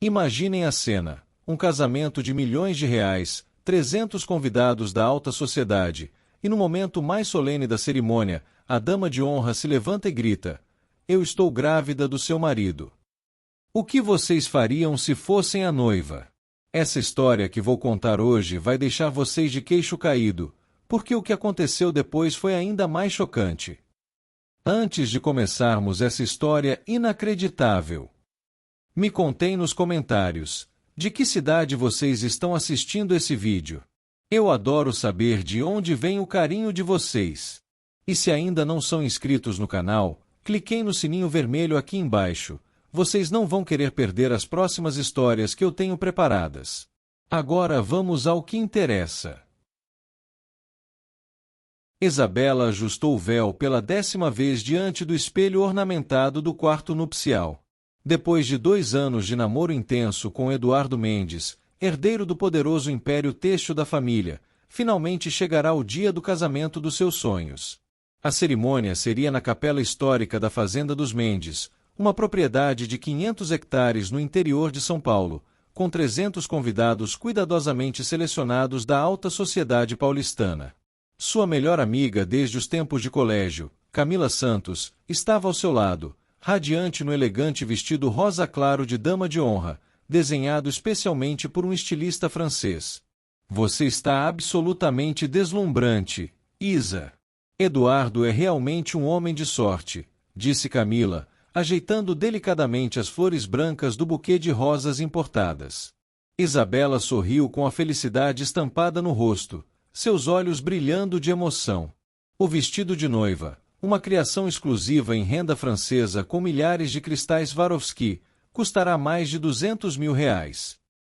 Imaginem a cena: um casamento de milhões de reais, 300 convidados da alta sociedade, e no momento mais solene da cerimônia, a dama de honra se levanta e grita: "Eu estou grávida do seu marido." O que vocês fariam se fossem a noiva? Essa história que vou contar hoje vai deixar vocês de queixo caído, porque o que aconteceu depois foi ainda mais chocante. Antes de começarmos essa história inacreditável, me contem nos comentários: de que cidade vocês estão assistindo esse vídeo? Eu adoro saber de onde vem o carinho de vocês. E se ainda não são inscritos no canal, cliquem no sininho vermelho aqui embaixo. Vocês não vão querer perder as próximas histórias que eu tenho preparadas. Agora vamos ao que interessa. Isabela ajustou o véu pela 10ª vez diante do espelho ornamentado do quarto nupcial. Depois de 2 anos de namoro intenso com Eduardo Mendes, herdeiro do poderoso império têxtil da família, finalmente chegará o dia do casamento dos seus sonhos. A cerimônia seria na capela histórica da Fazenda dos Mendes, uma propriedade de 500 hectares no interior de São Paulo, com 300 convidados cuidadosamente selecionados da alta sociedade paulistana. Sua melhor amiga desde os tempos de colégio, Camila Santos, estava ao seu lado, radiante no elegante vestido rosa claro de dama de honra, desenhado especialmente por um estilista francês. "Você está absolutamente deslumbrante, Isa. Eduardo é realmente um homem de sorte", disse Camila, ajeitando delicadamente as flores brancas do buquê de rosas importadas. Isabela sorriu com a felicidade estampada no rosto, seus olhos brilhando de emoção. O vestido de noiva, uma criação exclusiva em renda francesa com milhares de cristais Swarovski, custará mais de R$200 mil.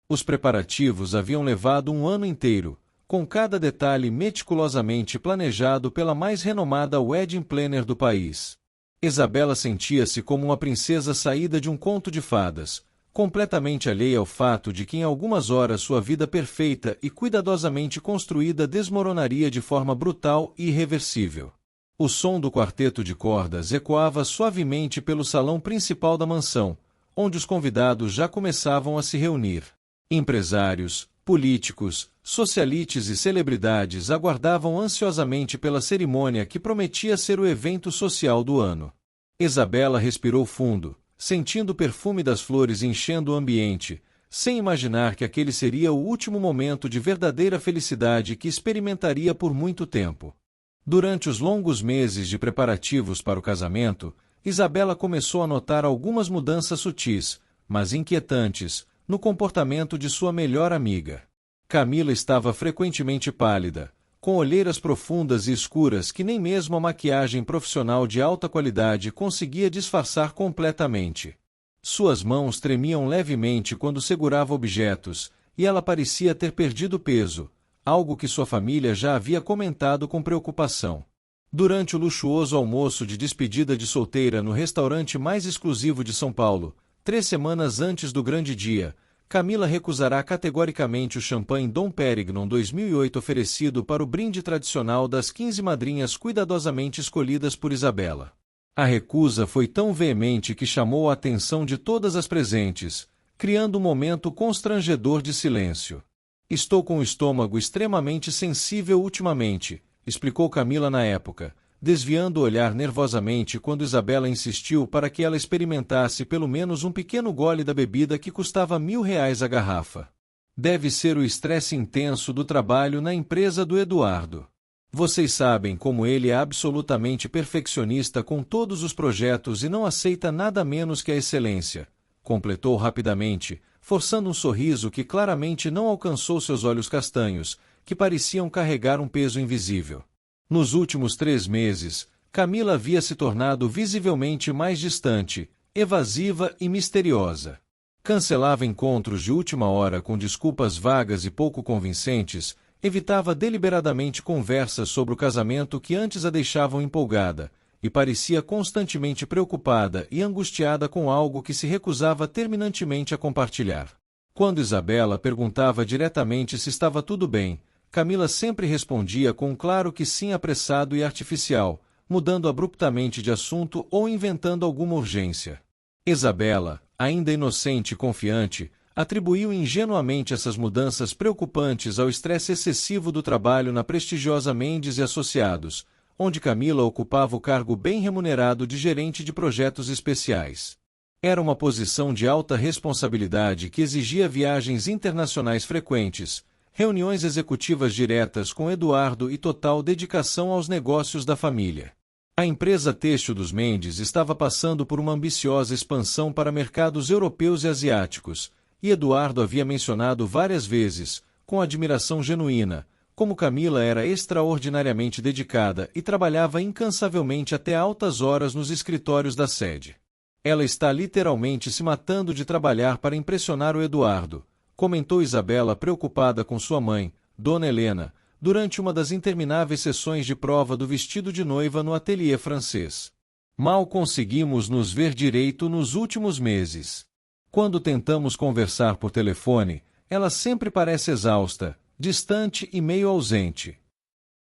Os preparativos haviam levado um ano inteiro, com cada detalhe meticulosamente planejado pela mais renomada wedding planner do país. Isabela sentia-se como uma princesa saída de um conto de fadas, completamente alheia ao fato de que em algumas horas sua vida perfeita e cuidadosamente construída desmoronaria de forma brutal e irreversível. O som do quarteto de cordas ecoava suavemente pelo salão principal da mansão, onde os convidados já começavam a se reunir. Empresários, políticos, socialites e celebridades aguardavam ansiosamente pela cerimônia que prometia ser o evento social do ano. Isabela respirou fundo, sentindo o perfume das flores enchendo o ambiente, sem imaginar que aquele seria o último momento de verdadeira felicidade que experimentaria por muito tempo. Durante os longos meses de preparativos para o casamento, Isabela começou a notar algumas mudanças sutis, mas inquietantes, no comportamento de sua melhor amiga. Camila estava frequentemente pálida, com olheiras profundas e escuras que nem mesmo a maquiagem profissional de alta qualidade conseguia disfarçar completamente. Suas mãos tremiam levemente quando segurava objetos, e ela parecia ter perdido peso, algo que sua família já havia comentado com preocupação. Durante o luxuoso almoço de despedida de solteira no restaurante mais exclusivo de São Paulo, 3 semanas antes do grande dia, Camila recusará categoricamente o champanhe Dom Pérignon 2008 oferecido para o brinde tradicional das 15 madrinhas cuidadosamente escolhidas por Isabela. A recusa foi tão veemente que chamou a atenção de todas as presentes, criando um momento constrangedor de silêncio. "Estou com o estômago extremamente sensível ultimamente", explicou Camila na época, desviando o olhar nervosamente quando Isabela insistiu para que ela experimentasse pelo menos um pequeno gole da bebida que custava R$1.000 a garrafa. "Deve ser o estresse intenso do trabalho na empresa do Eduardo. Vocês sabem como ele é absolutamente perfeccionista com todos os projetos e não aceita nada menos que a excelência", completou rapidamente, forçando um sorriso que claramente não alcançou seus olhos castanhos, que pareciam carregar um peso invisível. Nos últimos 3 meses, Camila havia se tornado visivelmente mais distante, evasiva e misteriosa. Cancelava encontros de última hora com desculpas vagas e pouco convincentes, evitava deliberadamente conversas sobre o casamento que antes a deixavam empolgada, e parecia constantemente preocupada e angustiada com algo que se recusava terminantemente a compartilhar. Quando Isabela perguntava diretamente se estava tudo bem, Camila sempre respondia com um claro que sim apressado e artificial, mudando abruptamente de assunto ou inventando alguma urgência. Isabela, ainda inocente e confiante, Atribuiu ingenuamente essas mudanças preocupantes ao estresse excessivo do trabalho na prestigiosa Mendes e Associados, onde Camila ocupava o cargo bem remunerado de gerente de projetos especiais. Era uma posição de alta responsabilidade que exigia viagens internacionais frequentes, reuniões executivas diretas com Eduardo e total dedicação aos negócios da família. A empresa têxtil dos Mendes estava passando por uma ambiciosa expansão para mercados europeus e asiáticos, e Eduardo havia mencionado várias vezes, com admiração genuína, como Camila era extraordinariamente dedicada e trabalhava incansavelmente até altas horas nos escritórios da sede. Ela está literalmente se matando de trabalhar para impressionar o Eduardo, comentou Isabela preocupada com sua mãe, Dona Helena, durante uma das intermináveis sessões de prova do vestido de noiva no ateliê francês. Mal conseguimos nos ver direito nos últimos meses. Quando tentamos conversar por telefone, ela sempre parece exausta, distante e meio ausente.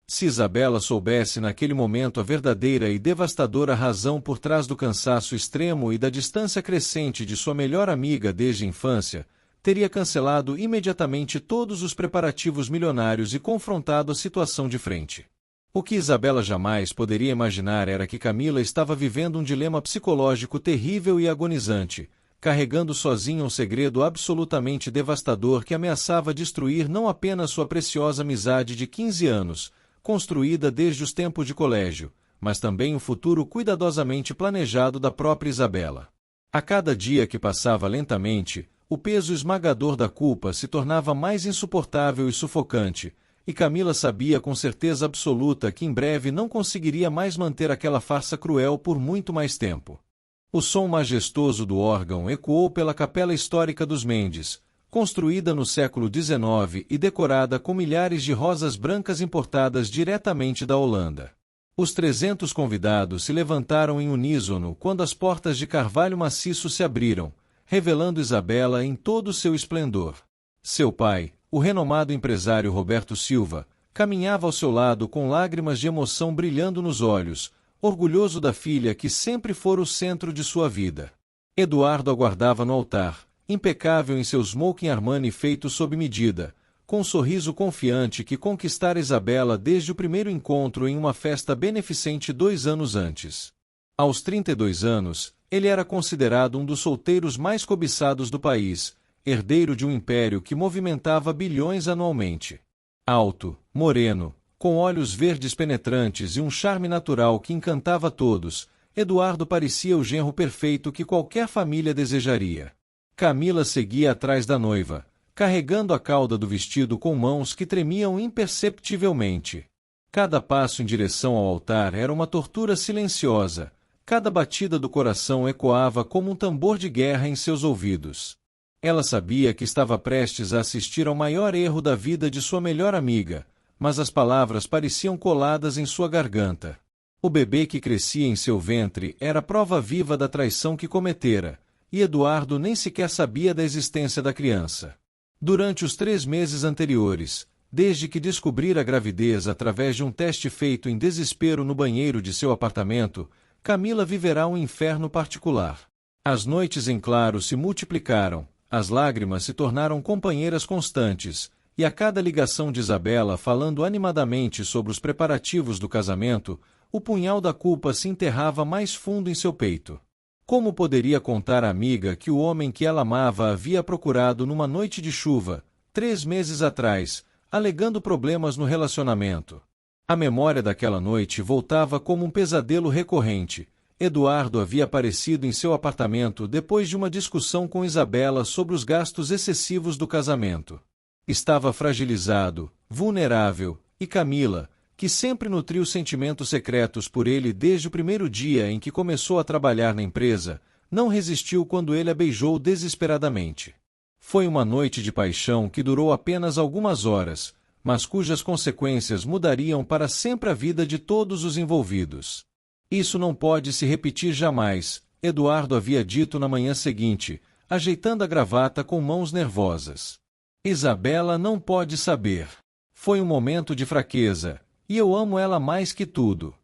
Se Isabela soubesse naquele momento a verdadeira e devastadora razão por trás do cansaço extremo e da distância crescente de sua melhor amiga desde a infância, teria cancelado imediatamente todos os preparativos milionários e confrontado a situação de frente. O que Isabela jamais poderia imaginar era que Camila estava vivendo um dilema psicológico terrível e agonizante, carregando sozinha um segredo absolutamente devastador que ameaçava destruir não apenas sua preciosa amizade de 15 anos, construída desde os tempos de colégio, mas também o futuro cuidadosamente planejado da própria Isabela. A cada dia que passava lentamente, o peso esmagador da culpa se tornava mais insuportável e sufocante, e Camila sabia com certeza absoluta que em breve não conseguiria mais manter aquela farsa cruel por muito mais tempo. O som majestoso do órgão ecoou pela capela histórica dos Mendes, construída no século XIX e decorada com milhares de rosas brancas importadas diretamente da Holanda. Os 300 convidados se levantaram em uníssono quando as portas de carvalho maciço se abriram, revelando Isabela em todo o seu esplendor. Seu pai, o renomado empresário Roberto Silva, caminhava ao seu lado com lágrimas de emoção brilhando nos olhos, orgulhoso da filha que sempre fora o centro de sua vida. Eduardo aguardava no altar, impecável em seu smoking Armani feito sob medida, com um sorriso confiante que conquistara Isabela desde o primeiro encontro em uma festa beneficente 2 anos antes. Aos 32 anos, ele era considerado um dos solteiros mais cobiçados do país, herdeiro de um império que movimentava bilhões anualmente. Alto, moreno, com olhos verdes penetrantes e um charme natural que encantava todos, Eduardo parecia o genro perfeito que qualquer família desejaria. Camila seguia atrás da noiva, carregando a cauda do vestido com mãos que tremiam imperceptivelmente. Cada passo em direção ao altar era uma tortura silenciosa, cada batida do coração ecoava como um tambor de guerra em seus ouvidos. Ela sabia que estava prestes a assistir ao maior erro da vida de sua melhor amiga, mas as palavras pareciam coladas em sua garganta. O bebê que crescia em seu ventre era prova viva da traição que cometera, e Eduardo nem sequer sabia da existência da criança. Durante os 3 meses anteriores, desde que descobrira a gravidez através de um teste feito em desespero no banheiro de seu apartamento, Camila viverá um inferno particular. As noites em claro se multiplicaram, as lágrimas se tornaram companheiras constantes, e a cada ligação de Isabela falando animadamente sobre os preparativos do casamento, o punhal da culpa se enterrava mais fundo em seu peito. Como poderia contar à amiga que o homem que ela amava havia procurado numa noite de chuva, 3 meses atrás, alegando problemas no relacionamento? A memória daquela noite voltava como um pesadelo recorrente. Eduardo havia aparecido em seu apartamento depois de uma discussão com Isabela sobre os gastos excessivos do casamento. Estava fragilizado, vulnerável, e Camila, que sempre nutriu sentimentos secretos por ele desde o primeiro dia em que começou a trabalhar na empresa, não resistiu quando ele a beijou desesperadamente. Foi uma noite de paixão que durou apenas algumas horas, mas cujas consequências mudariam para sempre a vida de todos os envolvidos. Isso não pode se repetir jamais, Eduardo havia dito na manhã seguinte, ajeitando a gravata com mãos nervosas. Isabela não pode saber. Foi um momento de fraqueza, e eu amo ela mais que tudo.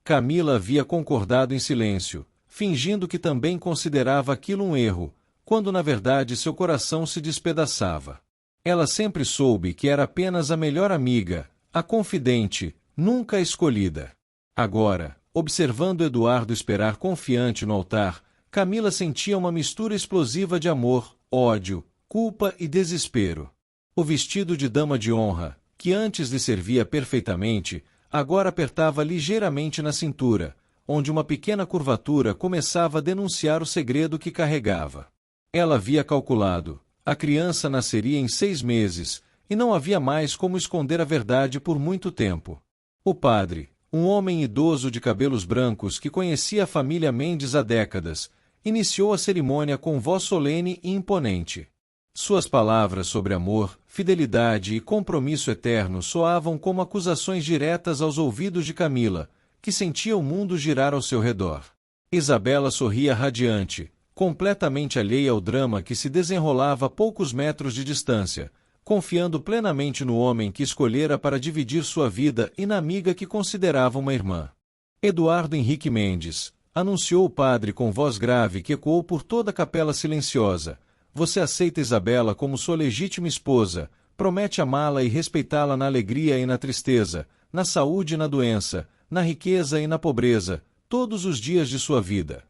Camila havia concordado em silêncio, fingindo que também considerava aquilo um erro, quando na verdade seu coração se despedaçava. Ela sempre soube que era apenas a melhor amiga, a confidente, nunca a escolhida. Agora, observando Eduardo esperar confiante no altar, Camila sentia uma mistura explosiva de amor, ódio, culpa e desespero. O vestido de dama de honra, que antes lhe servia perfeitamente, agora apertava ligeiramente na cintura, onde uma pequena curvatura começava a denunciar o segredo que carregava. Ela havia calculado: a criança nasceria em 6 meses, e não havia mais como esconder a verdade por muito tempo. O padre, um homem idoso de cabelos brancos que conhecia a família Mendes há décadas, iniciou a cerimônia com voz solene e imponente. Suas palavras sobre amor, fidelidade e compromisso eterno soavam como acusações diretas aos ouvidos de Camila, que sentia o mundo girar ao seu redor. Isabela sorria radiante, completamente alheia ao drama que se desenrolava a poucos metros de distância, confiando plenamente no homem que escolhera para dividir sua vida e na amiga que considerava uma irmã. Eduardo Henrique Mendes, anunciou o padre com voz grave que ecoou por toda a capela silenciosa: você aceita Isabela como sua legítima esposa, promete amá-la e respeitá-la na alegria e na tristeza, na saúde e na doença, na riqueza e na pobreza, todos os dias de sua vida.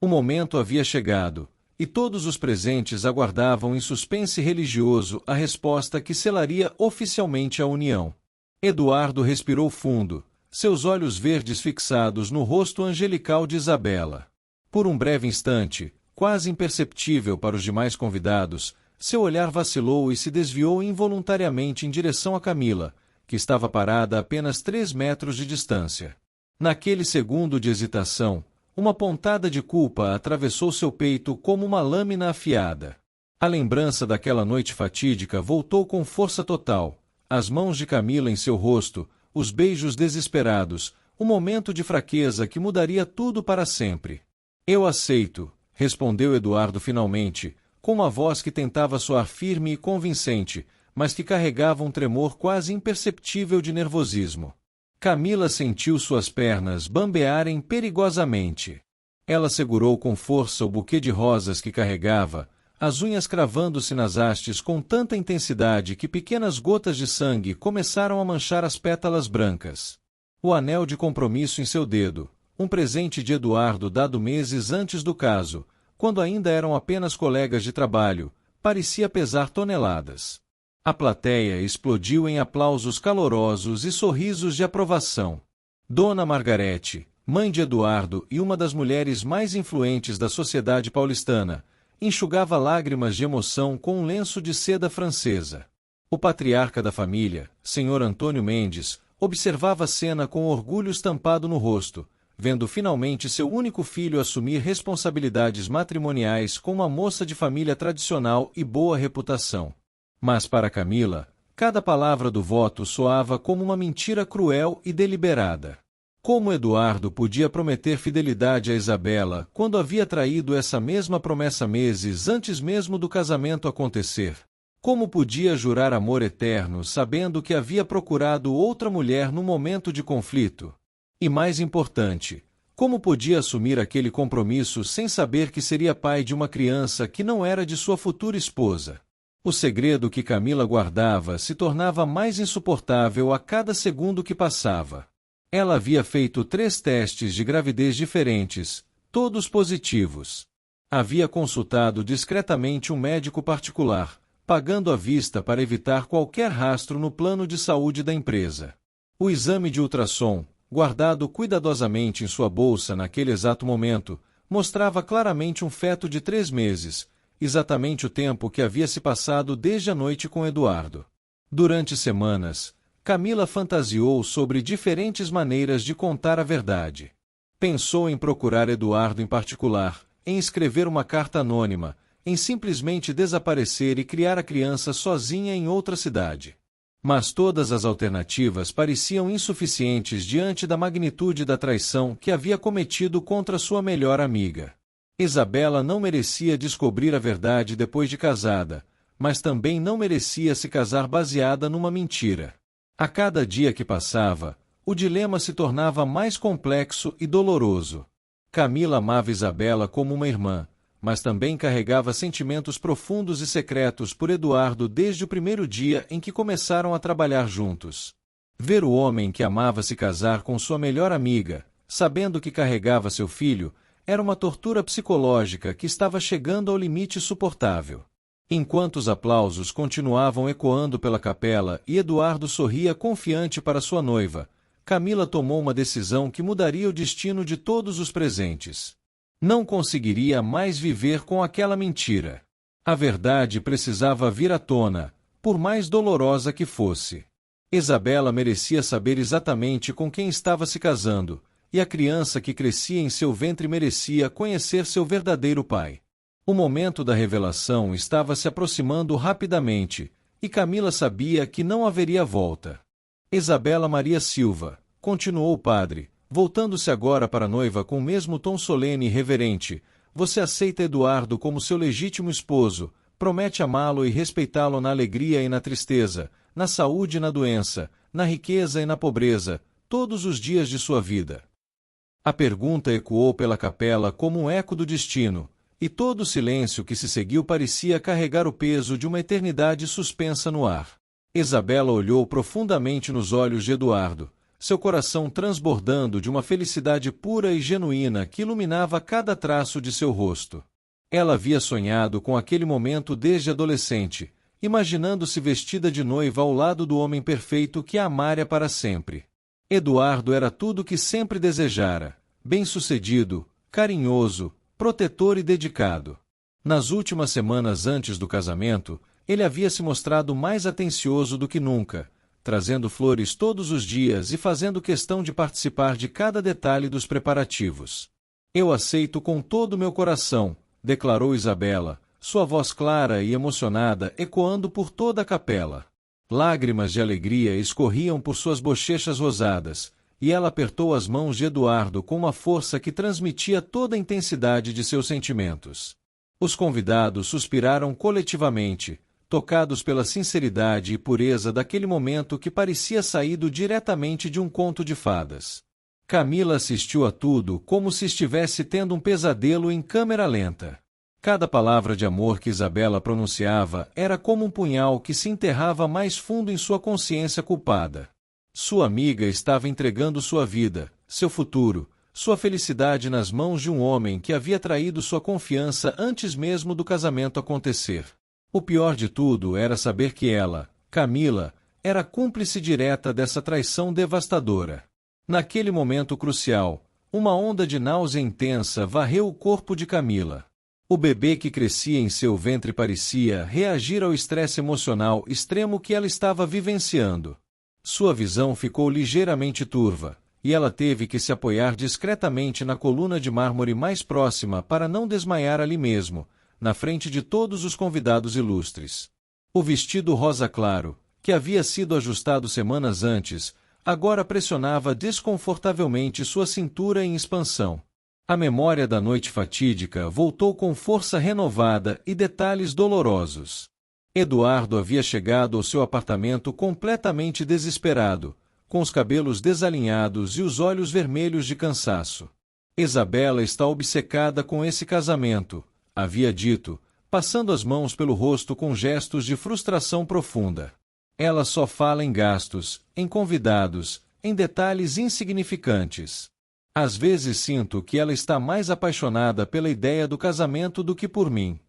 O momento havia chegado, e todos os presentes aguardavam em suspense religioso a resposta que selaria oficialmente a união. Eduardo respirou fundo, seus olhos verdes fixados no rosto angelical de Isabela. Por um breve instante, quase imperceptível para os demais convidados, seu olhar vacilou e se desviou involuntariamente em direção a Camila, que estava parada a apenas 3 metros de distância. Naquele segundo de hesitação, uma pontada de culpa atravessou seu peito como uma lâmina afiada. A lembrança daquela noite fatídica voltou com força total, as mãos de Camila em seu rosto, os beijos desesperados, o momento de fraqueza que mudaria tudo para sempre. Eu aceito, respondeu Eduardo finalmente, com uma voz que tentava soar firme e convincente, mas que carregava um tremor quase imperceptível de nervosismo. Camila sentiu suas pernas bambearem perigosamente. Ela segurou com força o buquê de rosas que carregava, as unhas cravando-se nas hastes com tanta intensidade que pequenas gotas de sangue começaram a manchar as pétalas brancas. O anel de compromisso em seu dedo, um presente de Eduardo dado meses antes do caso, quando ainda eram apenas colegas de trabalho, parecia pesar toneladas. A plateia explodiu em aplausos calorosos e sorrisos de aprovação. Dona Margarete, mãe de Eduardo e uma das mulheres mais influentes da sociedade paulistana, enxugava lágrimas de emoção com um lenço de seda francesa. O patriarca da família, Sr. Antônio Mendes, observava a cena com orgulho estampado no rosto, vendo finalmente seu único filho assumir responsabilidades matrimoniais com uma moça de família tradicional e boa reputação. Mas para Camila, cada palavra do voto soava como uma mentira cruel e deliberada. Como Eduardo podia prometer fidelidade a Isabela quando havia traído essa mesma promessa meses antes mesmo do casamento acontecer? Como podia jurar amor eterno sabendo que havia procurado outra mulher no momento de conflito? E mais importante, como podia assumir aquele compromisso sem saber que seria pai de uma criança que não era de sua futura esposa? O segredo que Camila guardava se tornava mais insuportável a cada segundo que passava. Ela havia feito 3 testes de gravidez diferentes, todos positivos. Havia consultado discretamente um médico particular, pagando à vista para evitar qualquer rastro no plano de saúde da empresa. O exame de ultrassom, guardado cuidadosamente em sua bolsa naquele exato momento, mostrava claramente um feto de 3 meses, exatamente o tempo que havia se passado desde a noite com Eduardo. Durante semanas, Camila fantasiou sobre diferentes maneiras de contar a verdade. Pensou em procurar Eduardo em particular, em escrever uma carta anônima, em simplesmente desaparecer e criar a criança sozinha em outra cidade. Mas todas as alternativas pareciam insuficientes diante da magnitude da traição que havia cometido contra sua melhor amiga. Isabela não merecia descobrir a verdade depois de casada, mas também não merecia se casar baseada numa mentira. A cada dia que passava, o dilema se tornava mais complexo e doloroso. Camila amava Isabela como uma irmã, mas também carregava sentimentos profundos e secretos por Eduardo desde o primeiro dia em que começaram a trabalhar juntos. Ver o homem que amava se casar com sua melhor amiga, sabendo que carregava seu filho, era uma tortura psicológica que estava chegando ao limite suportável. Enquanto os aplausos continuavam ecoando pela capela e Eduardo sorria confiante para sua noiva, Camila tomou uma decisão que mudaria o destino de todos os presentes. Não conseguiria mais viver com aquela mentira. A verdade precisava vir à tona, por mais dolorosa que fosse. Isabela merecia saber exatamente com quem estava se casando, e a criança que crescia em seu ventre merecia conhecer seu verdadeiro pai. O momento da revelação estava se aproximando rapidamente, e Camila sabia que não haveria volta. Isabela Maria Silva, continuou o padre, voltando-se agora para a noiva com o mesmo tom solene e reverente, você aceita Eduardo como seu legítimo esposo, promete amá-lo e respeitá-lo na alegria e na tristeza, na saúde e na doença, na riqueza e na pobreza, todos os dias de sua vida. A pergunta ecoou pela capela como um eco do destino, e todo o silêncio que se seguiu parecia carregar o peso de uma eternidade suspensa no ar. Isabela olhou profundamente nos olhos de Eduardo, seu coração transbordando de uma felicidade pura e genuína que iluminava cada traço de seu rosto. Ela havia sonhado com aquele momento desde adolescente, imaginando-se vestida de noiva ao lado do homem perfeito que a amara para sempre. Eduardo era tudo o que sempre desejara, bem-sucedido, carinhoso, protetor e dedicado. Nas últimas semanas antes do casamento, ele havia se mostrado mais atencioso do que nunca, trazendo flores todos os dias e fazendo questão de participar de cada detalhe dos preparativos. Eu aceito com todo o meu coração, declarou Isabela, sua voz clara e emocionada ecoando por toda a capela. Lágrimas de alegria escorriam por suas bochechas rosadas, e ela apertou as mãos de Eduardo com uma força que transmitia toda a intensidade de seus sentimentos. Os convidados suspiraram coletivamente, tocados pela sinceridade e pureza daquele momento que parecia saído diretamente de um conto de fadas. Camila assistiu a tudo como se estivesse tendo um pesadelo em câmera lenta. Cada palavra de amor que Isabela pronunciava era como um punhal que se enterrava mais fundo em sua consciência culpada. Sua amiga estava entregando sua vida, seu futuro, sua felicidade nas mãos de um homem que havia traído sua confiança antes mesmo do casamento acontecer. O pior de tudo era saber que ela, Camila, era cúmplice direta dessa traição devastadora. Naquele momento crucial, uma onda de náusea intensa varreu o corpo de Camila. O bebê que crescia em seu ventre parecia reagir ao estresse emocional extremo que ela estava vivenciando. Sua visão ficou ligeiramente turva, e ela teve que se apoiar discretamente na coluna de mármore mais próxima para não desmaiar ali mesmo, na frente de todos os convidados ilustres. O vestido rosa claro, que havia sido ajustado semanas antes, agora pressionava desconfortavelmente sua cintura em expansão. A memória da noite fatídica voltou com força renovada e detalhes dolorosos. Eduardo havia chegado ao seu apartamento completamente desesperado, com os cabelos desalinhados e os olhos vermelhos de cansaço. Isabela está obcecada com esse casamento, havia dito, passando as mãos pelo rosto com gestos de frustração profunda. Ela só fala em gastos, em convidados, em detalhes insignificantes. Às vezes sinto que ela está mais apaixonada pela ideia do casamento do que por mim.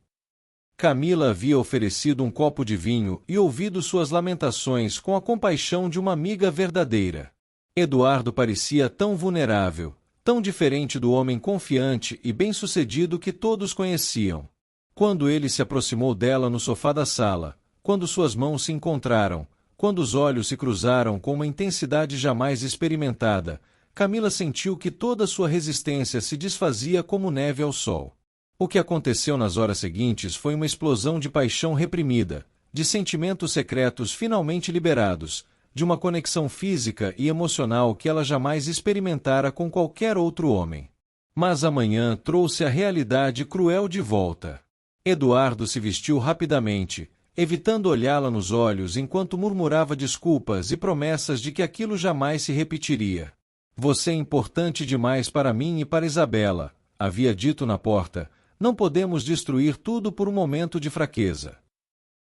Camila havia oferecido um copo de vinho e ouvido suas lamentações com a compaixão de uma amiga verdadeira. Eduardo parecia tão vulnerável, tão diferente do homem confiante e bem-sucedido que todos conheciam. Quando ele se aproximou dela no sofá da sala, quando suas mãos se encontraram, quando os olhos se cruzaram com uma intensidade jamais experimentada, Camila sentiu que toda sua resistência se desfazia como neve ao sol. O que aconteceu nas horas seguintes foi uma explosão de paixão reprimida, de sentimentos secretos finalmente liberados, de uma conexão física e emocional que ela jamais experimentara com qualquer outro homem. Mas amanhã trouxe a realidade cruel de volta. Eduardo se vestiu rapidamente, evitando olhá-la nos olhos enquanto murmurava desculpas e promessas de que aquilo jamais se repetiria. Você é importante demais para mim e para Isabela, havia dito na porta, Não podemos destruir tudo por um momento de fraqueza.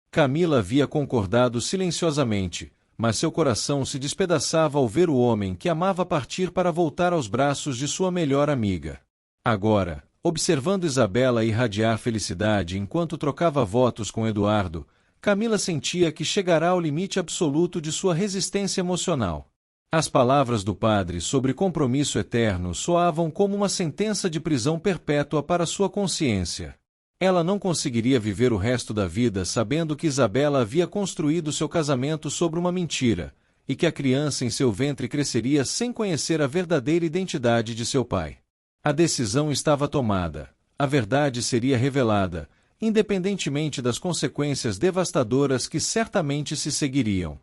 Camila havia concordado silenciosamente, mas seu coração se despedaçava ao ver o homem que amava partir para voltar aos braços de sua melhor amiga. Agora, observando Isabela irradiar felicidade enquanto trocava votos com Eduardo, Camila sentia que chegará ao limite absoluto de sua resistência emocional. As palavras do padre sobre compromisso eterno soavam como uma sentença de prisão perpétua para sua consciência. Ela não conseguiria viver o resto da vida sabendo que Isabela havia construído seu casamento sobre uma mentira, e que a criança em seu ventre cresceria sem conhecer a verdadeira identidade de seu pai. A decisão estava tomada, a verdade seria revelada, independentemente das consequências devastadoras que certamente se seguiriam.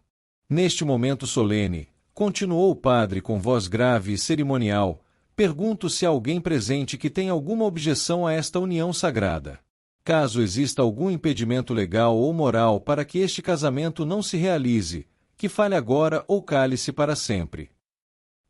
Neste momento solene, continuou o padre com voz grave e cerimonial, pergunto se há alguém presente que tem alguma objeção a esta união sagrada. Caso exista algum impedimento legal ou moral para que este casamento não se realize, que fale agora ou cale-se para sempre.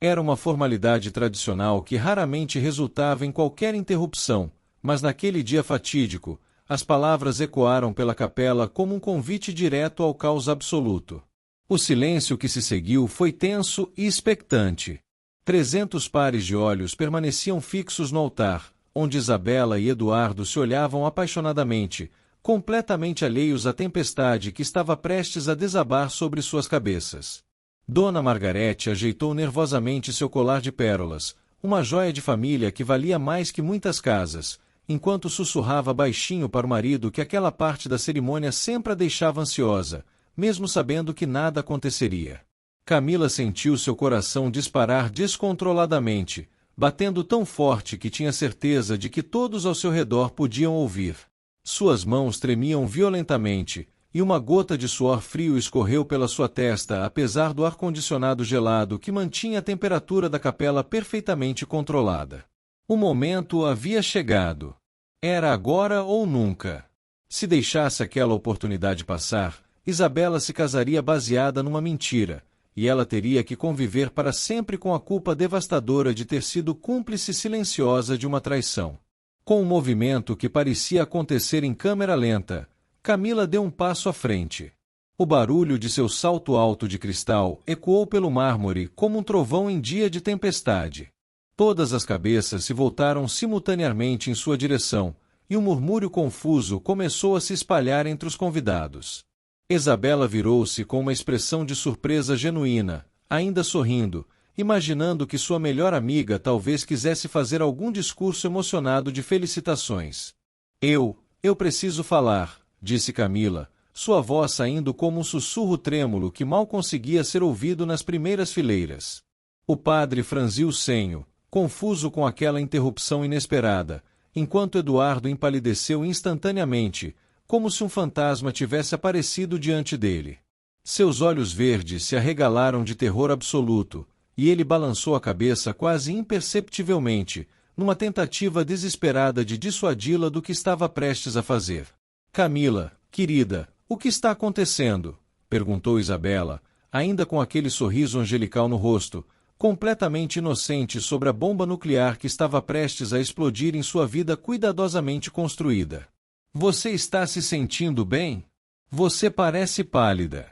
Era uma formalidade tradicional que raramente resultava em qualquer interrupção, mas naquele dia fatídico, as palavras ecoaram pela capela como um convite direto ao caos absoluto. O silêncio que se seguiu foi tenso e expectante. 300 pares de olhos permaneciam fixos no altar, onde Isabela e Eduardo se olhavam apaixonadamente, completamente alheios à tempestade que estava prestes a desabar sobre suas cabeças. Dona Margarete ajeitou nervosamente seu colar de pérolas, uma joia de família que valia mais que muitas casas, enquanto sussurrava baixinho para o marido que aquela parte da cerimônia sempre a deixava ansiosa, mesmo sabendo que nada aconteceria. Camila sentiu seu coração disparar descontroladamente, batendo tão forte que tinha certeza de que todos ao seu redor podiam ouvir. Suas mãos tremiam violentamente, e uma gota de suor frio escorreu pela sua testa apesar do ar-condicionado gelado que mantinha a temperatura da capela perfeitamente controlada. O momento havia chegado. Era agora ou nunca. Se deixasse aquela oportunidade passar, Isabela se casaria baseada numa mentira, e ela teria que conviver para sempre com a culpa devastadora de ter sido cúmplice silenciosa de uma traição. Com um movimento que parecia acontecer em câmera lenta, Camila deu um passo à frente. O barulho de seu salto alto de cristal ecoou pelo mármore como um trovão em dia de tempestade. Todas as cabeças se voltaram simultaneamente em sua direção, e um murmúrio confuso começou a se espalhar entre os convidados. Isabela virou-se com uma expressão de surpresa genuína, ainda sorrindo, imaginando que sua melhor amiga talvez quisesse fazer algum discurso emocionado de felicitações. Eu preciso falar, disse Camila, sua voz saindo como um sussurro trêmulo que mal conseguia ser ouvido nas primeiras fileiras. O padre franziu o senho, confuso com aquela interrupção inesperada, enquanto Eduardo empalideceu instantaneamente, como se um fantasma tivesse aparecido diante dele. Seus olhos verdes se arregalaram de terror absoluto, e ele balançou a cabeça quase imperceptivelmente, numa tentativa desesperada de dissuadi-la do que estava prestes a fazer. Camila, querida, o que está acontecendo? Perguntou Isabela, ainda com aquele sorriso angelical no rosto, completamente inocente sobre a bomba nuclear que estava prestes a explodir em sua vida cuidadosamente construída. Você está se sentindo bem? Você parece pálida.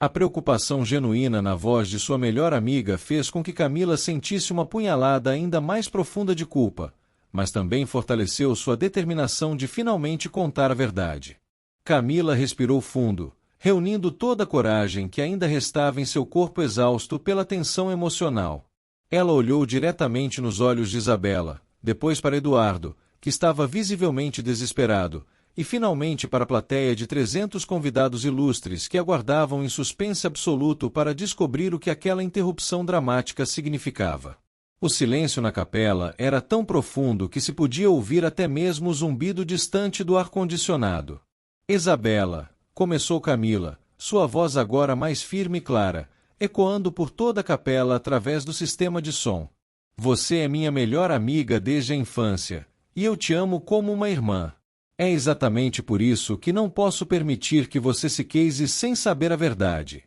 A preocupação genuína na voz de sua melhor amiga fez com que Camila sentisse uma punhalada ainda mais profunda de culpa, mas também fortaleceu sua determinação de finalmente contar a verdade. Camila respirou fundo, reunindo toda a coragem que ainda restava em seu corpo exausto pela tensão emocional. Ela olhou diretamente nos olhos de Isabela, depois para Eduardo, que estava visivelmente desesperado, e finalmente para a plateia de 300 convidados ilustres que aguardavam em suspense absoluto para descobrir o que aquela interrupção dramática significava. O silêncio na capela era tão profundo que se podia ouvir até mesmo o zumbido distante do ar-condicionado. Isabela, começou Camila, sua voz agora mais firme e clara, ecoando por toda a capela através do sistema de som. Você é minha melhor amiga desde a infância, e eu te amo como uma irmã. É exatamente por isso que não posso permitir que você se case sem saber a verdade.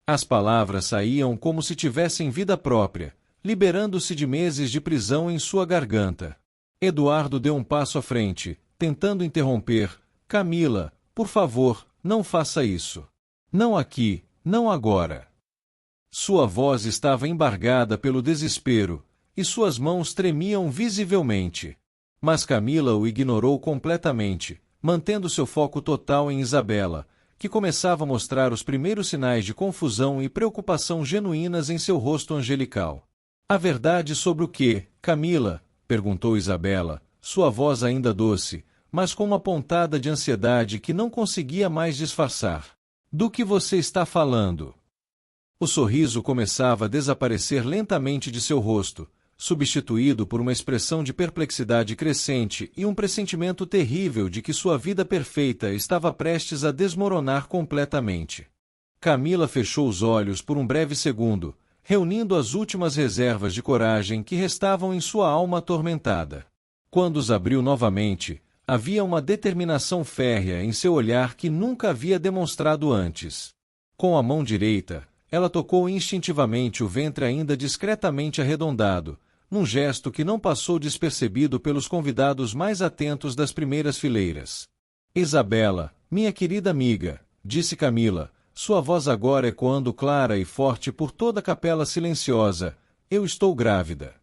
As palavras saíam como se tivessem vida própria, liberando-se de meses de prisão em sua garganta. Eduardo deu um passo à frente, tentando interromper. Camila, por favor, não faça isso. Não aqui, não agora. Sua voz estava embargada pelo desespero, e suas mãos tremiam visivelmente. Mas Camila o ignorou completamente, mantendo seu foco total em Isabela, que começava a mostrar os primeiros sinais de confusão e preocupação genuínas em seu rosto angelical. A verdade sobre o que, Camila? Perguntou Isabela, sua voz ainda doce, mas com uma pontada de ansiedade que não conseguia mais disfarçar. Do que você está falando? O sorriso começava a desaparecer lentamente de seu rosto, substituído por uma expressão de perplexidade crescente e um pressentimento terrível de que sua vida perfeita estava prestes a desmoronar completamente. Camila fechou os olhos por um breve segundo, reunindo as últimas reservas de coragem que restavam em sua alma atormentada. Quando os abriu novamente, havia uma determinação férrea em seu olhar que nunca havia demonstrado antes. Com a mão direita, ela tocou instintivamente o ventre ainda discretamente arredondado, num gesto que não passou despercebido pelos convidados mais atentos das primeiras fileiras. Isabela, minha querida amiga, disse Camila, sua voz agora ecoando clara e forte por toda a capela silenciosa, eu estou grávida.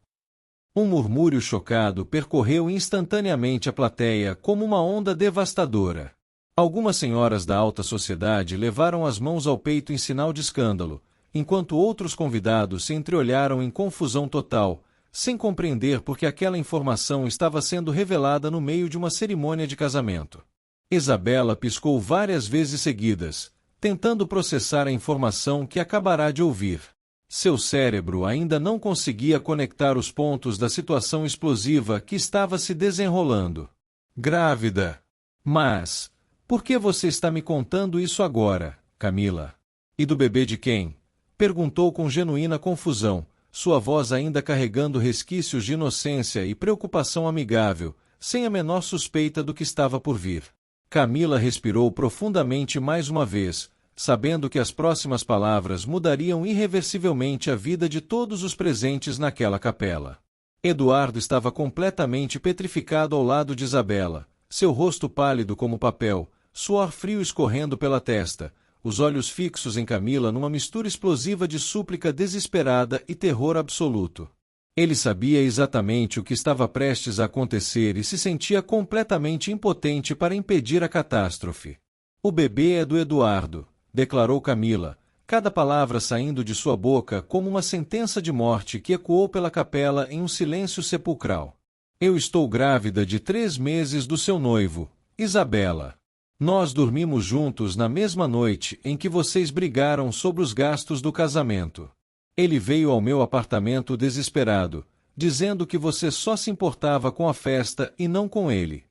Um murmúrio chocado percorreu instantaneamente a plateia como uma onda devastadora. Algumas senhoras da alta sociedade levaram as mãos ao peito em sinal de escândalo, enquanto outros convidados se entreolharam em confusão total, sem compreender por que aquela informação estava sendo revelada no meio de uma cerimônia de casamento. Isabela piscou várias vezes seguidas, tentando processar a informação que acabará de ouvir. Seu cérebro ainda não conseguia conectar os pontos da situação explosiva que estava se desenrolando. Grávida. Mas, por que você está me contando isso agora, Camila? E do bebê de quem? Perguntou com genuína confusão, sua voz ainda carregando resquícios de inocência e preocupação amigável, sem a menor suspeita do que estava por vir. Camila respirou profundamente mais uma vez, sabendo que as próximas palavras mudariam irreversivelmente a vida de todos os presentes naquela capela. Eduardo estava completamente petrificado ao lado de Isabela, seu rosto pálido como papel, suor frio escorrendo pela testa, os olhos fixos em Camila numa mistura explosiva de súplica desesperada e terror absoluto. Ele sabia exatamente o que estava prestes a acontecer e se sentia completamente impotente para impedir a catástrofe. O bebê é do Eduardo, declarou Camila, cada palavra saindo de sua boca como uma sentença de morte que ecoou pela capela em um silêncio sepulcral. Eu estou grávida de 3 meses do seu noivo, Isabela. Nós dormimos juntos na mesma noite em que vocês brigaram sobre os gastos do casamento. Ele veio ao meu apartamento desesperado, dizendo que você só se importava com a festa e não com ele.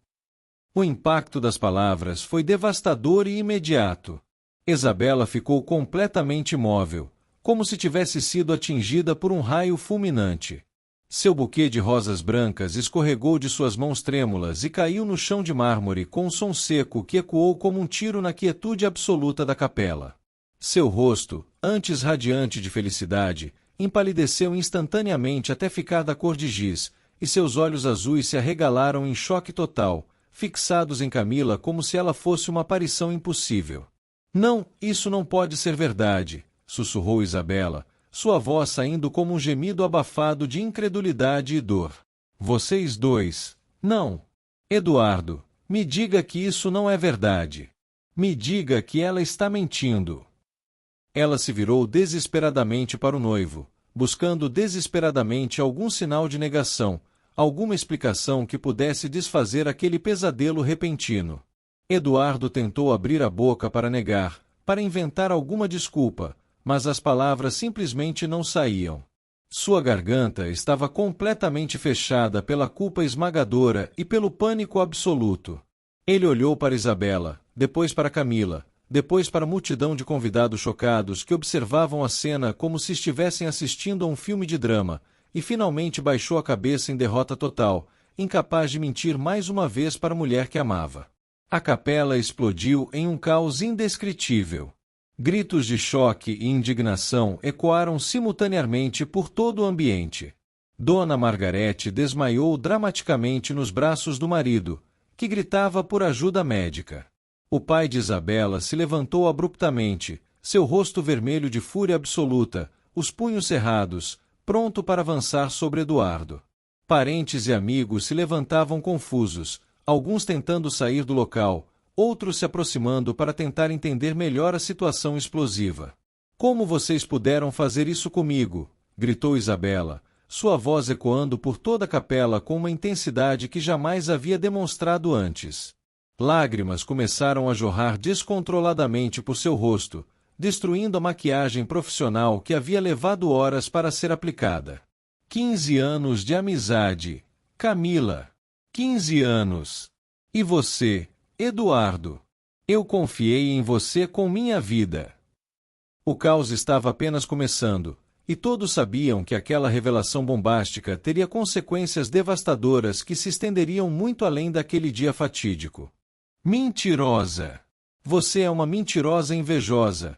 O impacto das palavras foi devastador e imediato. Isabela ficou completamente imóvel, como se tivesse sido atingida por um raio fulminante. Seu buquê de rosas brancas escorregou de suas mãos trêmulas e caiu no chão de mármore com um som seco que ecoou como um tiro na quietude absoluta da capela. Seu rosto, antes radiante de felicidade, empalideceu instantaneamente até ficar da cor de giz, e seus olhos azuis se arregalaram em choque total, fixados em Camila como se ela fosse uma aparição impossível. Não, isso não pode ser verdade, sussurrou Isabela, sua voz saindo como um gemido abafado de incredulidade e dor. Vocês dois. Não. Eduardo, me diga que isso não é verdade. Me diga que ela está mentindo. Ela se virou desesperadamente para o noivo, buscando desesperadamente algum sinal de negação, alguma explicação que pudesse desfazer aquele pesadelo repentino. Eduardo tentou abrir a boca para negar, para inventar alguma desculpa, mas as palavras simplesmente não saíam. Sua garganta estava completamente fechada pela culpa esmagadora e pelo pânico absoluto. Ele olhou para Isabela, depois para Camila, depois para a multidão de convidados chocados que observavam a cena como se estivessem assistindo a um filme de drama, e finalmente baixou a cabeça em derrota total, incapaz de mentir mais uma vez para a mulher que amava. A capela explodiu em um caos indescritível. Gritos de choque e indignação ecoaram simultaneamente por todo o ambiente. Dona Margarete desmaiou dramaticamente nos braços do marido, que gritava por ajuda médica. O pai de Isabela se levantou abruptamente, seu rosto vermelho de fúria absoluta, os punhos cerrados, pronto para avançar sobre Eduardo. Parentes e amigos se levantavam confusos, alguns tentando sair do local, outros se aproximando para tentar entender melhor a situação explosiva. "Como vocês puderam fazer isso comigo?" gritou Isabela, sua voz ecoando por toda a capela com uma intensidade que jamais havia demonstrado antes. Lágrimas começaram a jorrar descontroladamente por seu rosto, destruindo a maquiagem profissional que havia levado horas para ser aplicada. 15 anos de amizade, Camila. 15 anos. E você, Eduardo? Eu confiei em você com minha vida. O caos estava apenas começando, e todos sabiam que aquela revelação bombástica teria consequências devastadoras que se estenderiam muito além daquele dia fatídico. "Mentirosa! Você é uma mentirosa invejosa!"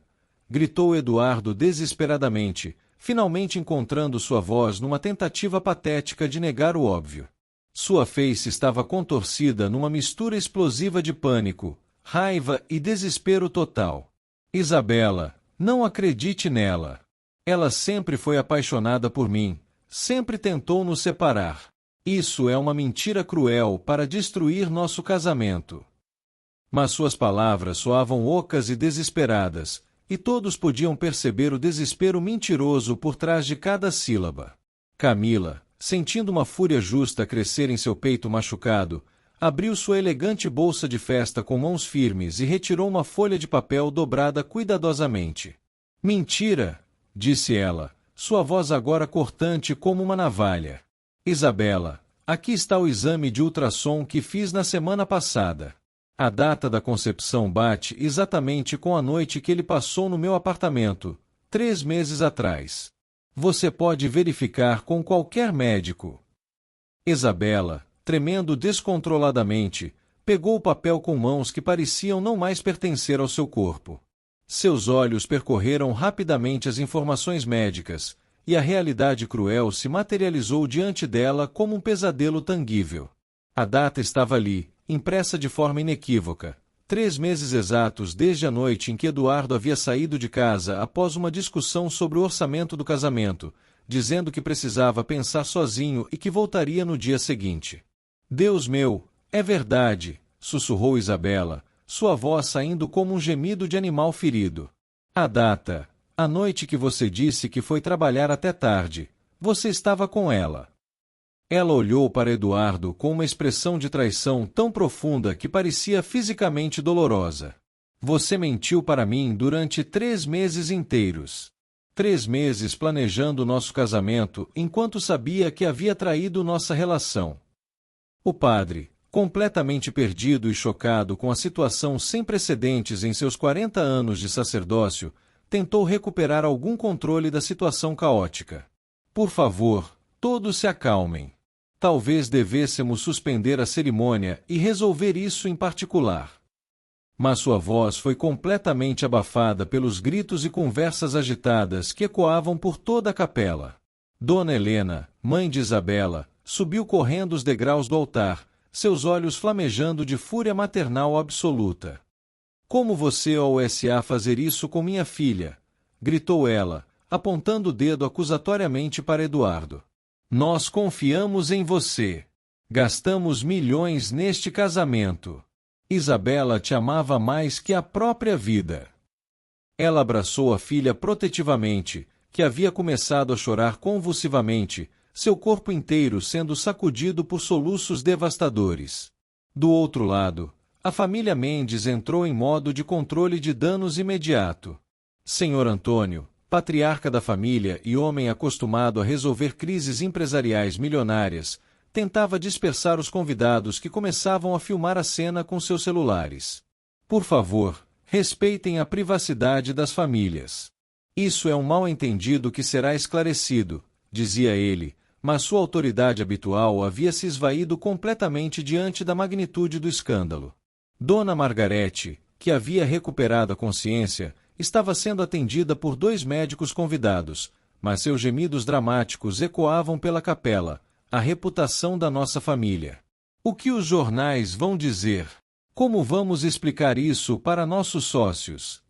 gritou Eduardo desesperadamente, finalmente encontrando sua voz numa tentativa patética de negar o óbvio. Sua face estava contorcida numa mistura explosiva de pânico, raiva e desespero total. "Isabela, não acredite nela. Ela sempre foi apaixonada por mim, sempre tentou nos separar. Isso é uma mentira cruel para destruir nosso casamento." Mas suas palavras soavam ocas e desesperadas, e todos podiam perceber o desespero mentiroso por trás de cada sílaba. Camila, sentindo uma fúria justa crescer em seu peito machucado, abriu sua elegante bolsa de festa com mãos firmes e retirou uma folha de papel dobrada cuidadosamente. "Mentira!" disse ela, sua voz agora cortante como uma navalha. "Isabela, aqui está o exame de ultrassom que fiz na semana passada. A data da concepção bate exatamente com a noite que ele passou no meu apartamento, 3 meses atrás. Você pode verificar com qualquer médico." Isabela, tremendo descontroladamente, pegou o papel com mãos que pareciam não mais pertencer ao seu corpo. Seus olhos percorreram rapidamente as informações médicas, e a realidade cruel se materializou diante dela como um pesadelo tangível. A data estava ali, impressa de forma inequívoca, 3 meses exatos desde a noite em que Eduardo havia saído de casa após uma discussão sobre o orçamento do casamento, dizendo que precisava pensar sozinho e que voltaria no dia seguinte. "Deus meu, é verdade!" sussurrou Isabela, sua voz saindo como um gemido de animal ferido. "A data, a noite que você disse que foi trabalhar até tarde, você estava com ela." Ela olhou para Eduardo com uma expressão de traição tão profunda que parecia fisicamente dolorosa. "Você mentiu para mim durante 3 meses inteiros. 3 meses planejando nosso casamento enquanto sabia que havia traído nossa relação." O padre, completamente perdido e chocado com a situação sem precedentes em seus 40 anos de sacerdócio, tentou recuperar algum controle da situação caótica. "Por favor, todos se acalmem. Talvez devêssemos suspender a cerimônia e resolver isso em particular." Mas sua voz foi completamente abafada pelos gritos e conversas agitadas que ecoavam por toda a capela. Dona Helena, mãe de Isabela, subiu correndo os degraus do altar, seus olhos flamejando de fúria maternal absoluta. "Como você ousa fazer isso com minha filha?" gritou ela, apontando o dedo acusatoriamente para Eduardo. "Nós confiamos em você. Gastamos milhões neste casamento. Isabela te amava mais que a própria vida." Ela abraçou a filha protetivamente, que havia começado a chorar convulsivamente, seu corpo inteiro sendo sacudido por soluços devastadores. Do outro lado, a família Mendes entrou em modo de controle de danos imediato. Senhor Antônio, patriarca da família e homem acostumado a resolver crises empresariais milionárias, tentava dispersar os convidados que começavam a filmar a cena com seus celulares. "Por favor, respeitem a privacidade das famílias. Isso é um mal-entendido que será esclarecido", dizia ele, mas sua autoridade habitual havia se esvaído completamente diante da magnitude do escândalo. Dona Margarete, que havia recuperado a consciência, estava sendo atendida por 2 médicos convidados, mas seus gemidos dramáticos ecoavam pela capela, a reputação da nossa família. O que os jornais vão dizer? Como vamos explicar isso para nossos sócios?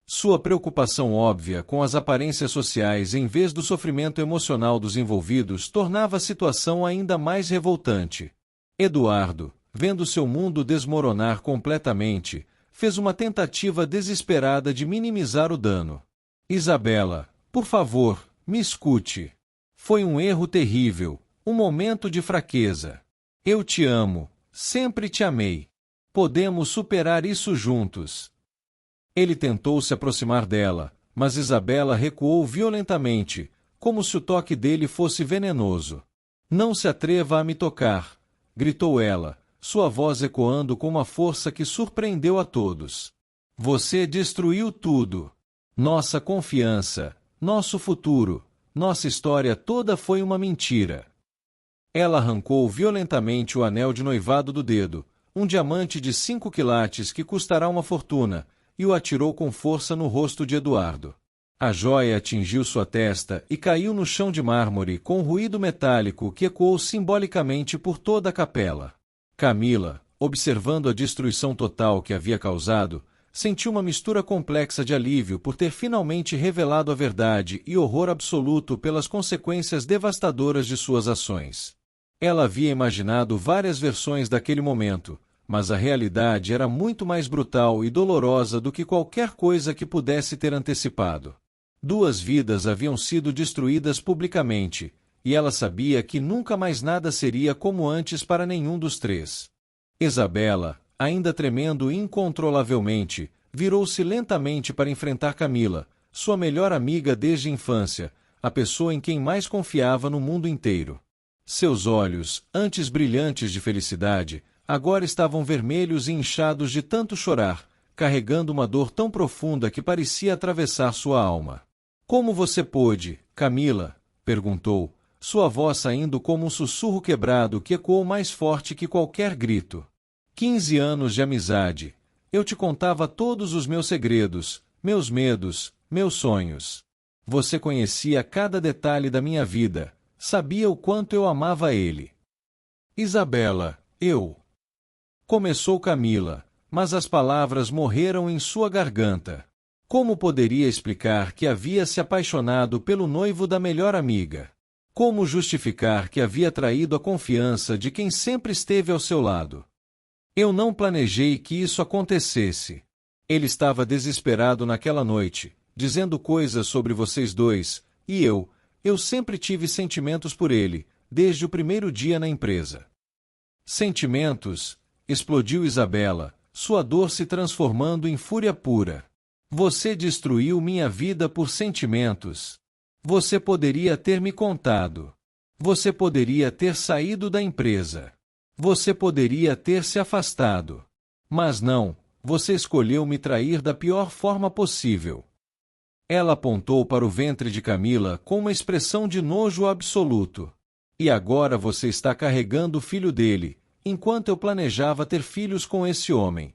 Sua preocupação óbvia com as aparências sociais em vez do sofrimento emocional dos envolvidos tornava a situação ainda mais revoltante. Eduardo, vendo seu mundo desmoronar completamente, fez uma tentativa desesperada de minimizar o dano. Isabela, por favor, me escute. Foi um erro terrível, um momento de fraqueza. Eu te amo, sempre te amei. Podemos superar isso juntos. Ele tentou se aproximar dela, mas Isabela recuou violentamente, como se o toque dele fosse venenoso. Não se atreva a me tocar, gritou ela, sua voz ecoando com uma força que surpreendeu a todos. Você destruiu tudo. Nossa confiança, nosso futuro, nossa história toda foi uma mentira. Ela arrancou violentamente o anel de noivado do dedo, um diamante de 5 quilates que custará uma fortuna, e o atirou com força no rosto de Eduardo. A joia atingiu sua testa e caiu no chão de mármore com um ruído metálico que ecoou simbolicamente por toda a capela. Camila, observando a destruição total que havia causado, sentiu uma mistura complexa de alívio por ter finalmente revelado a verdade e horror absoluto pelas consequências devastadoras de suas ações. Ela havia imaginado várias versões daquele momento, mas a realidade era muito mais brutal e dolorosa do que qualquer coisa que pudesse ter antecipado. 2 vidas haviam sido destruídas publicamente, e ela sabia que nunca mais nada seria como antes para nenhum dos 3. Isabela, ainda tremendo incontrolavelmente, virou-se lentamente para enfrentar Camila, sua melhor amiga desde a infância, a pessoa em quem mais confiava no mundo inteiro. Seus olhos, antes brilhantes de felicidade, agora estavam vermelhos e inchados de tanto chorar, carregando uma dor tão profunda que parecia atravessar sua alma. Como você pôde, Camila? Perguntou, sua voz saindo como um sussurro quebrado que ecoou mais forte que qualquer grito. 15 anos de amizade. Eu te contava todos os meus segredos, meus medos, meus sonhos. Você conhecia cada detalhe da minha vida, sabia o quanto eu amava ele. Isabela, eu... Começou Camila, mas as palavras morreram em sua garganta. Como poderia explicar que havia se apaixonado pelo noivo da melhor amiga? Como justificar que havia traído a confiança de quem sempre esteve ao seu lado? Eu não planejei que isso acontecesse. Ele estava desesperado naquela noite, dizendo coisas sobre vocês dois, e eu sempre tive sentimentos por ele, desde o primeiro dia na empresa. Sentimentos? Explodiu Isabela, sua dor se transformando em fúria pura. Você destruiu minha vida por sentimentos. Você poderia ter me contado. Você poderia ter saído da empresa. Você poderia ter se afastado. Mas não, você escolheu me trair da pior forma possível. Ela apontou para o ventre de Camila com uma expressão de nojo absoluto. E agora você está carregando o filho dele, enquanto eu planejava ter filhos com esse homem.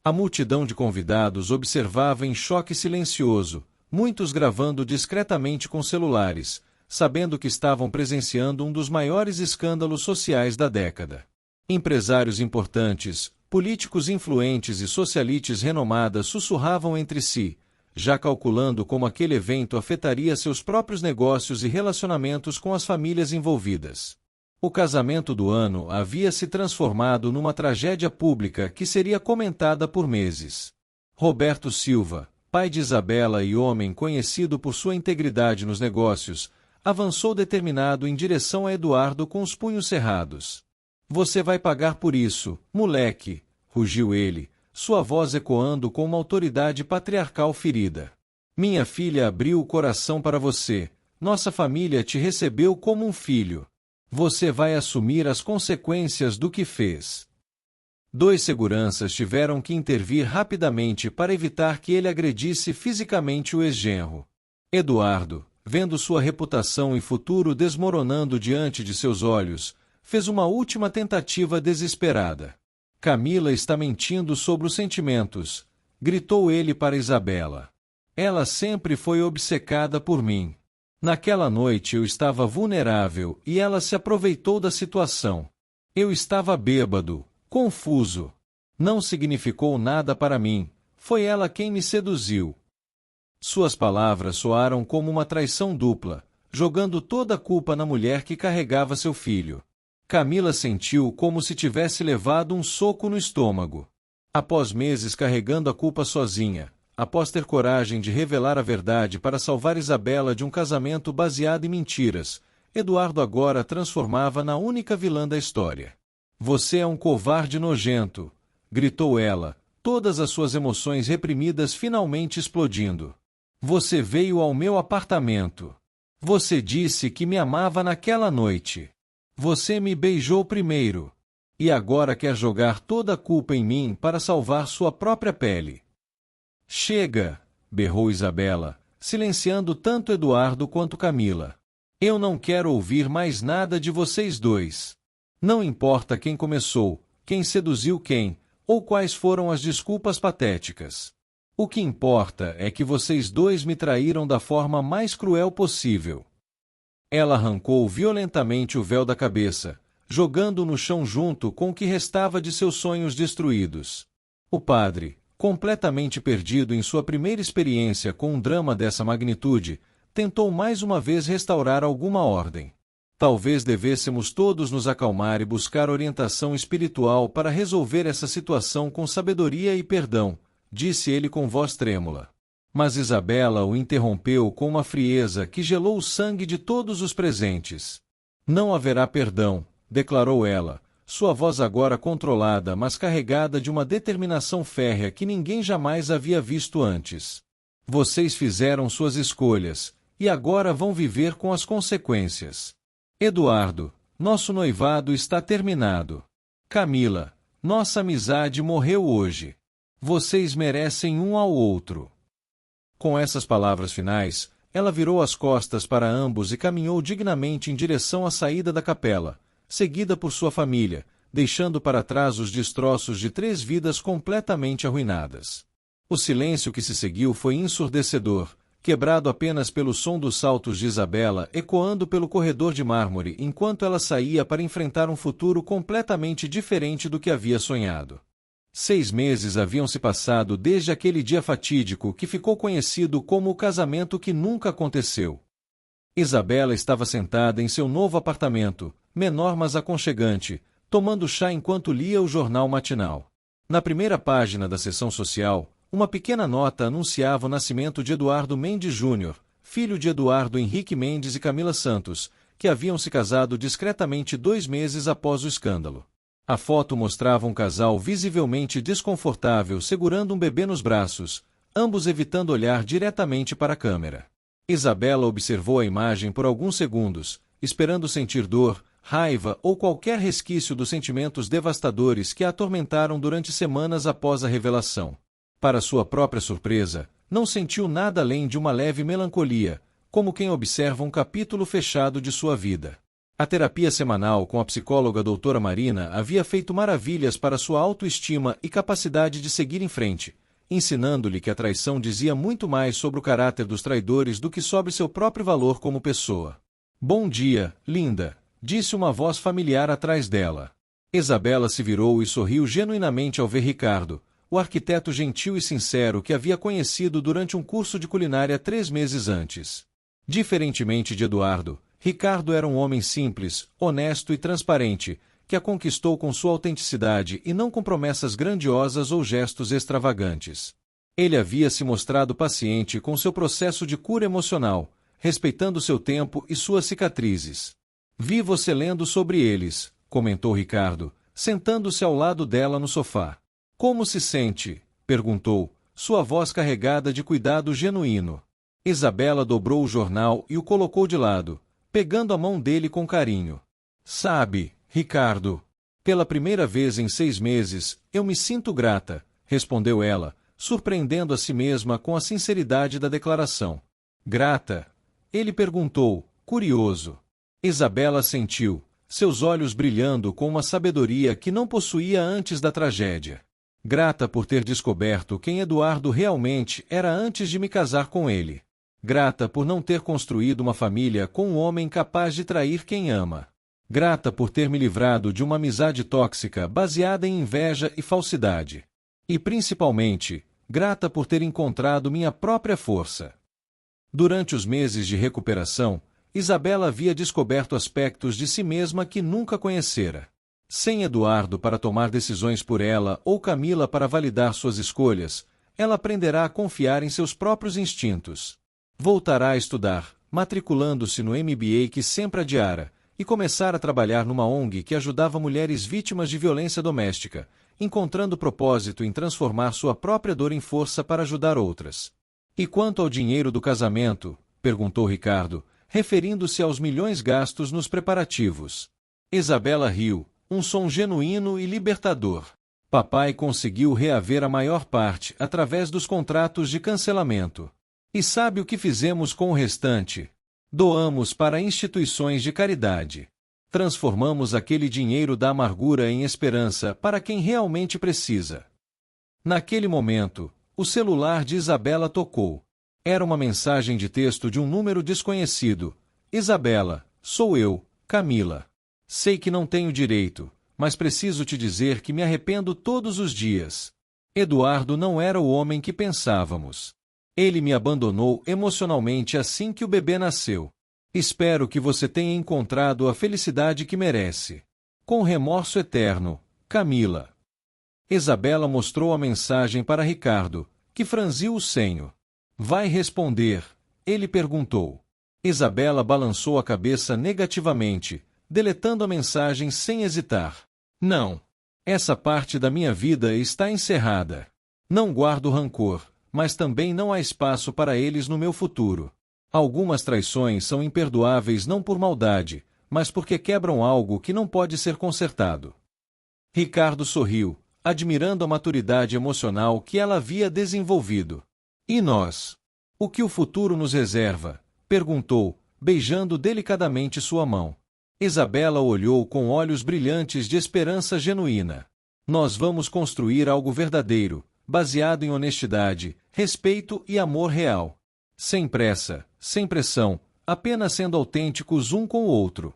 A multidão de convidados observava em choque silencioso, muitos gravando discretamente com celulares, sabendo que estavam presenciando um dos maiores escândalos sociais da década. Empresários importantes, políticos influentes e socialites renomadas sussurravam entre si, já calculando como aquele evento afetaria seus próprios negócios e relacionamentos com as famílias envolvidas. O casamento do ano havia se transformado numa tragédia pública que seria comentada por meses. Roberto Silva, pai de Isabela e homem conhecido por sua integridade nos negócios, avançou determinado em direção a Eduardo com os punhos cerrados. Você vai pagar por isso, moleque, rugiu ele, sua voz ecoando com uma autoridade patriarcal ferida. Minha filha abriu o coração para você, nossa família te recebeu como um filho. Você vai assumir as consequências do que fez. 2 seguranças tiveram que intervir rapidamente para evitar que ele agredisse fisicamente o ex-genro. Eduardo, vendo sua reputação e futuro desmoronando diante de seus olhos, fez uma última tentativa desesperada. Camila está mentindo sobre os sentimentos, gritou ele para Isabela. Ela sempre foi obcecada por mim. Naquela noite eu estava vulnerável e ela se aproveitou da situação. Eu estava bêbado, confuso. Não significou nada para mim, foi ela quem me seduziu. Suas palavras soaram como uma traição dupla, jogando toda a culpa na mulher que carregava seu filho. Camila sentiu como se tivesse levado um soco no estômago. Após meses carregando a culpa sozinha, após ter coragem de revelar a verdade para salvar Isabela de um casamento baseado em mentiras, Eduardo agora transformava na única vilã da história. "Você é um covarde nojento", gritou ela, todas as suas emoções reprimidas finalmente explodindo. "Você veio ao meu apartamento. Você disse que me amava naquela noite. Você me beijou primeiro. E agora quer jogar toda a culpa em mim para salvar sua própria pele." "Chega!" berrou Isabela, silenciando tanto Eduardo quanto Camila. "Eu não quero ouvir mais nada de vocês dois. Não importa quem começou, quem seduziu quem, ou quais foram as desculpas patéticas. O que importa é que vocês dois me traíram da forma mais cruel possível." Ela arrancou violentamente o véu da cabeça, jogando-o no chão junto com o que restava de seus sonhos destruídos. O padre, completamente perdido em sua primeira experiência com um drama dessa magnitude, tentou mais uma vez restaurar alguma ordem. "Talvez devêssemos todos nos acalmar e buscar orientação espiritual para resolver essa situação com sabedoria e perdão", disse ele com voz trêmula. Mas Isabela o interrompeu com uma frieza que gelou o sangue de todos os presentes. "Não haverá perdão", declarou ela, sua voz agora controlada mas carregada de uma determinação férrea que ninguém jamais havia visto antes. "Vocês fizeram suas escolhas, e agora vão viver com as consequências. Eduardo, nosso noivado está terminado. Camila, nossa amizade morreu hoje. Vocês merecem um ao outro." Com essas palavras finais, ela virou as costas para ambos e caminhou dignamente em direção à saída da capela, seguida por sua família, deixando para trás os destroços de 3 vidas completamente arruinadas. O silêncio que se seguiu foi ensurdecedor, quebrado apenas pelo som dos saltos de Isabela ecoando pelo corredor de mármore enquanto ela saía para enfrentar um futuro completamente diferente do que havia sonhado. 6 meses haviam se passado desde aquele dia fatídico que ficou conhecido como o casamento que nunca aconteceu. Isabela estava sentada em seu novo apartamento, menor mas aconchegante, tomando chá enquanto lia o jornal matinal. Na primeira página da seção social, uma pequena nota anunciava o nascimento de Eduardo Mendes Júnior, filho de Eduardo Henrique Mendes e Camila Santos, que haviam se casado discretamente 2 meses após o escândalo. A foto mostrava um casal visivelmente desconfortável segurando um bebê nos braços, ambos evitando olhar diretamente para a câmera. Isabela observou a imagem por alguns segundos, esperando sentir dor, raiva ou qualquer resquício dos sentimentos devastadores que a atormentaram durante semanas após a revelação. Para sua própria surpresa, não sentiu nada além de uma leve melancolia, como quem observa um capítulo fechado de sua vida. A terapia semanal com a psicóloga doutora Marina havia feito maravilhas para sua autoestima e capacidade de seguir em frente, ensinando-lhe que a traição dizia muito mais sobre o caráter dos traidores do que sobre seu próprio valor como pessoa. "Bom dia, linda", disse uma voz familiar atrás dela. Isabela se virou e sorriu genuinamente ao ver Ricardo, o arquiteto gentil e sincero que havia conhecido durante um curso de culinária 3 meses antes. Diferentemente de Eduardo, Ricardo era um homem simples, honesto e transparente, que a conquistou com sua autenticidade e não com promessas grandiosas ou gestos extravagantes. Ele havia se mostrado paciente com seu processo de cura emocional, respeitando seu tempo e suas cicatrizes. "Vi você lendo sobre eles", comentou Ricardo, sentando-se ao lado dela no sofá. "Como se sente?", perguntou, sua voz carregada de cuidado genuíno. Isabela dobrou o jornal e o colocou de lado, pegando a mão dele com carinho. "Sabe, Ricardo, pela primeira vez em 6 meses, eu me sinto grata", respondeu ela, surpreendendo a si mesma com a sinceridade da declaração. "Grata?", ele perguntou, curioso. Isabela sentiu, seus olhos brilhando com uma sabedoria que não possuía antes da tragédia. "Grata por ter descoberto quem Eduardo realmente era antes de me casar com ele." Grata por não ter construído uma família com um homem capaz de trair quem ama. Grata por ter me livrado de uma amizade tóxica baseada em inveja e falsidade. E principalmente, grata por ter encontrado minha própria força. Durante os meses de recuperação, Isabela havia descoberto aspectos de si mesma que nunca conhecera. Sem Eduardo para tomar decisões por ela ou Camila para validar suas escolhas, ela aprenderá a confiar em seus próprios instintos. Voltará a estudar, matriculando-se no MBA que sempre adiara, e começar a trabalhar numa ONG que ajudava mulheres vítimas de violência doméstica, encontrando propósito em transformar sua própria dor em força para ajudar outras. E quanto ao dinheiro do casamento? Perguntou Ricardo, referindo-se aos milhões gastos nos preparativos. Isabela riu, um som genuíno e libertador. Papai conseguiu reaver a maior parte através dos contratos de cancelamento. E sabe o que fizemos com o restante? Doamos para instituições de caridade. Transformamos aquele dinheiro da amargura em esperança para quem realmente precisa. Naquele momento, o celular de Isabela tocou. Era uma mensagem de texto de um número desconhecido. Isabela, sou eu, Camila. Sei que não tenho direito, mas preciso te dizer que me arrependo todos os dias. Eduardo não era o homem que pensávamos. Ele me abandonou emocionalmente assim que o bebê nasceu. Espero que você tenha encontrado a felicidade que merece. Com remorso eterno, Camila. Isabela mostrou a mensagem para Ricardo, que franziu o senho. Vai responder? Ele perguntou. Isabela balançou a cabeça negativamente, deletando a mensagem sem hesitar. Não. Essa parte da minha vida está encerrada. Não guardo rancor, mas também não há espaço para eles no meu futuro. Algumas traições são imperdoáveis não por maldade, mas porque quebram algo que não pode ser consertado. Ricardo sorriu, admirando a maturidade emocional que ela havia desenvolvido. E nós? O que o futuro nos reserva? Perguntou, beijando delicadamente sua mão. Isabela olhou com olhos brilhantes de esperança genuína. Nós vamos construir algo verdadeiro, baseado em honestidade, respeito e amor real. Sem pressa, sem pressão, apenas sendo autênticos um com o outro.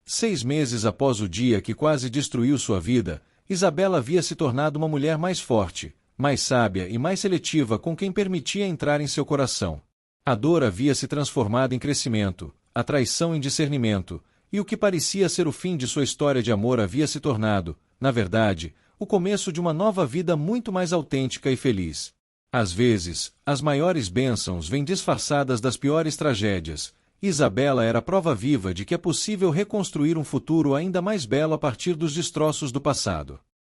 6 meses após o dia que quase destruiu sua vida, Isabela havia se tornado uma mulher mais forte, mais sábia e mais seletiva com quem permitia entrar em seu coração. A dor havia se transformado em crescimento, a traição em discernimento, e o que parecia ser o fim de sua história de amor havia se tornado, na verdade, o começo de uma nova vida muito mais autêntica e feliz. Às vezes, as maiores bênçãos vêm disfarçadas das piores tragédias. Isabela era a prova viva de que é possível reconstruir um futuro ainda mais belo a partir dos destroços do passado.